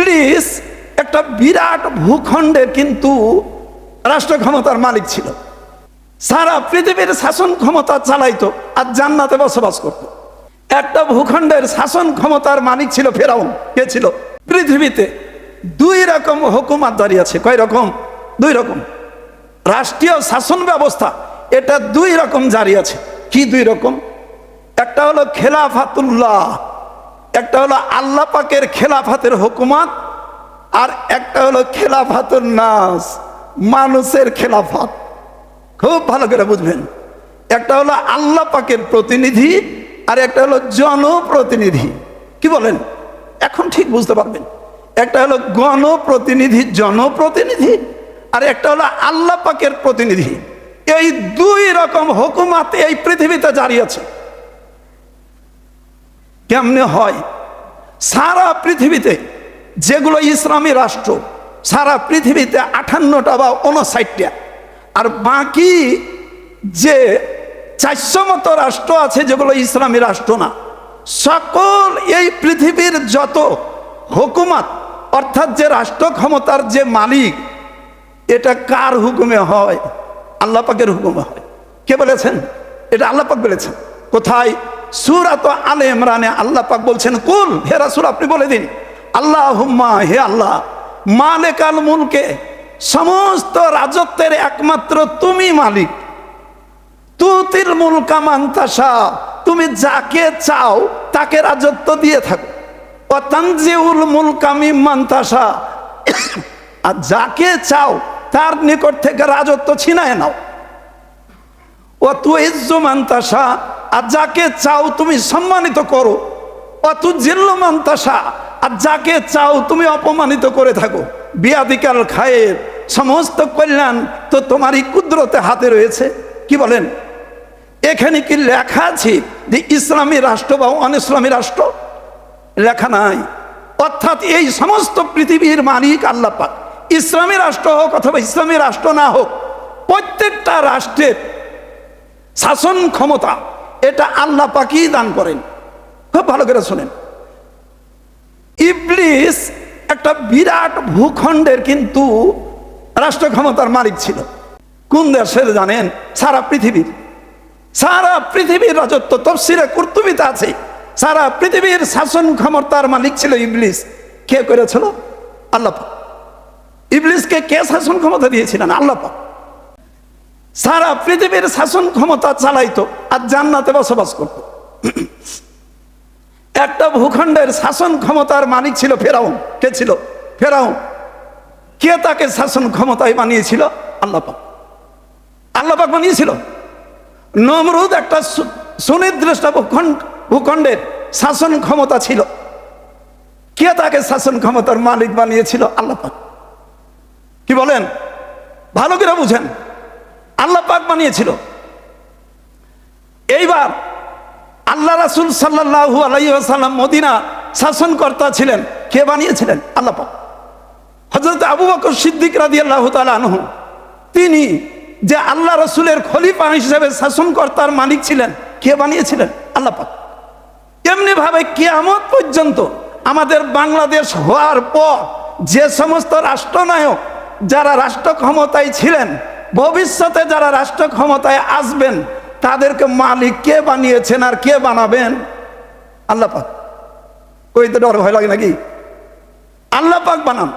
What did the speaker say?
ইবলিস একটা বিরাট ভূখণ্ডের কিন্তু রাষ্ট্র ক্ষমতার মালিক ছিল। সারা পৃথিবীর শাসন ক্ষমতা চালাইতো আর জান্নাতে বসবাস করত। একটা ভূখণ্ডের শাসন ক্ষমতার মালিক ছিল ফেরাউন। কে ছিল? পৃথিবীতে দুই রকম হুকুমত জারি আছে। কয় রকম? দুই রকম। রাষ্ট্রীয় শাসন ব্যবস্থা এটা দুই রকম জারি আছে। কি দুই রকম? একটা হলো খেলাফাতুল্লাহ, একটা হলো আল্লাহ পাকের খেলাফাতের হুকুমত, আর একটা হলো খেলাফাতুন নাস, মানুষের খেলাফত। খুব ভালো করে বুঝবেন। একটা হলো আল্লাহ পাকের প্রতিনিধি আর একটা হলো জনপ্রতিনিধি। কি বলেন? এখন ঠিক বুঝতে পারবেন। একটা হলো গণপ্রতিনিধি, জনপ্রতিনিধি, আর একটা হলো আল্লাহ পাকের প্রতিনিধি। এই দুই রকম হুকুমত এই পৃথিবীতে জারি আছে। কেমনে হয়? সারা পৃথিবীতে যেগুলো ইসলামী রাষ্ট্র, সারা পৃথিবীতে 58টা বা 59টা, আর বাকি যে 400 মতো রাষ্ট্র আছে যেগুলো ইসলামী রাষ্ট্র না, সকল এই পৃথিবীর যত হুকুমত অর্থাৎ যে রাষ্ট্র ক্ষমতার যে মালিক, এটা কার হুকুমে হয়? আল্লাহ পাকের হুকুমে হয়। কে বলেছেন? এটা আল্লাহ পাক বলেছেন। কোথায়? সূরাত আলে ইমরানে আল্লাহ পাক বলছেন, কুল, হে রাসূল আপনি বলে দিন, আল্লাহুম্মা, হে আল্লাহ, মালিকাল মুলকে, সমস্ত রাজত্বের একমাত্র তুমি মালিক, তুতিল মুলকা মান তাশা, তুমি যাকে চাও তাকে রাজত্ব দিয়ে থাকো, ও তানজিউল মুলকা মিম্মান তাশা, আর যাকে চাও তার নিকট থেকে রাজত্ব ছিনায় নাও, ও তুইজ্জু মান তাশা, আর যাকে চাও তুমি সম্মানিত করো, ও তুজিল্লু মান তাশা, আর যাকে চাও তুমি অপমানিত করে থাকো। বিয়াদিকাল খায়ের, সমস্ত কল্যাণ তো তোমারই কুদরতে হাতে রয়েছে। কি বলেন? এখানে কি লেখা আছে যে ইসলামী রাষ্ট্র বা অন ইসলামী রাষ্ট্র? লেখা নাই। অর্থাৎ এই সমস্ত পৃথিবীর মালিক আল্লাহ পাক। ইসলামী রাষ্ট্র হোক অথবা ইসলামী রাষ্ট্র না হোক, প্রত্যেকটা রাষ্ট্রের শাসন ক্ষমতা এটা আল্লাহ পাকই দান করেন। খুব ভালো করে শোনেন। ইবলিস একটা বিরাট ভূখণ্ডের কিন্তু রাষ্ট্র ক্ষমতার মালিক ছিল। কোন দেশের জানেন? সারা পৃথিবীর। সারা পৃথিবীর রাজত্ব তাফসীরে কুরতুবীতে আছে। সারা পৃথিবীর শাসন ক্ষমতার মালিক ছিল ইবলিস। কে করেছিল? আল্লাহ পাক। ইবলিসকে কে শাসন ক্ষমতা দিয়েছিলেন? আল্লাহ পাক। সারা পৃথিবীর শাসন ক্ষমতা চালাইতো আর জান্নাতে বসবাস করত। একটা ভূখণ্ডের শাসন ক্ষমতার মালিক ছিল ফেরাউন। কে ছিল? ফেরাউন। কে তাকে শাসন ক্ষমতায় বানিয়েছিল? আল্লাহ পাক। আল্লাহ পাক বানিয়েছিল। নমরুদ একটা সুনির্দিষ্ট ভূখণ্ডের শাসন ক্ষমতা ছিল। কে তাকে শাসন ক্ষমতার মালিক বানিয়েছিল? আল্লাহ পাক। কি বলেন? ভালো করে বুঝেন। আল্লাহ পাক বানিয়েছিল। এইবার আল্লাহ রাসূল সাল্লাল্লাহু আলাইহি ওয়াসাল্লাম মদিনা শাসনকর্তা ছিলেন। কে বানিয়েছিলেন? আল্লাহ পাক। হযরত আবু বকর সিদ্দিক রাদিয়াল্লাহু তাআলা আনহু, তিনি যে আল্লাহ রাসূলের খলিফা হিসেবে শাসনকর্তার মালিক ছিলেন, কে বানিয়েছিলেন? আল্লাহ পাক। এমনি ভাবে কিয়ামত পর্যন্ত আমাদের বাংলাদেশ হওয়ার পর যে সমস্ত রাষ্ট্রনায়ক যারা রাষ্ট্র ক্ষমতায় ছিলেন, ভবিষ্যতে যারা রাষ্ট্র ক্ষমতায় আসবেন, তাদেরকে মালিক কে বানিয়েছেন আর কে বানাবেন? আল্লাহ পাক। কইতে ডর ভয় লাগে নাকি? আল্লাহ পাক বানান।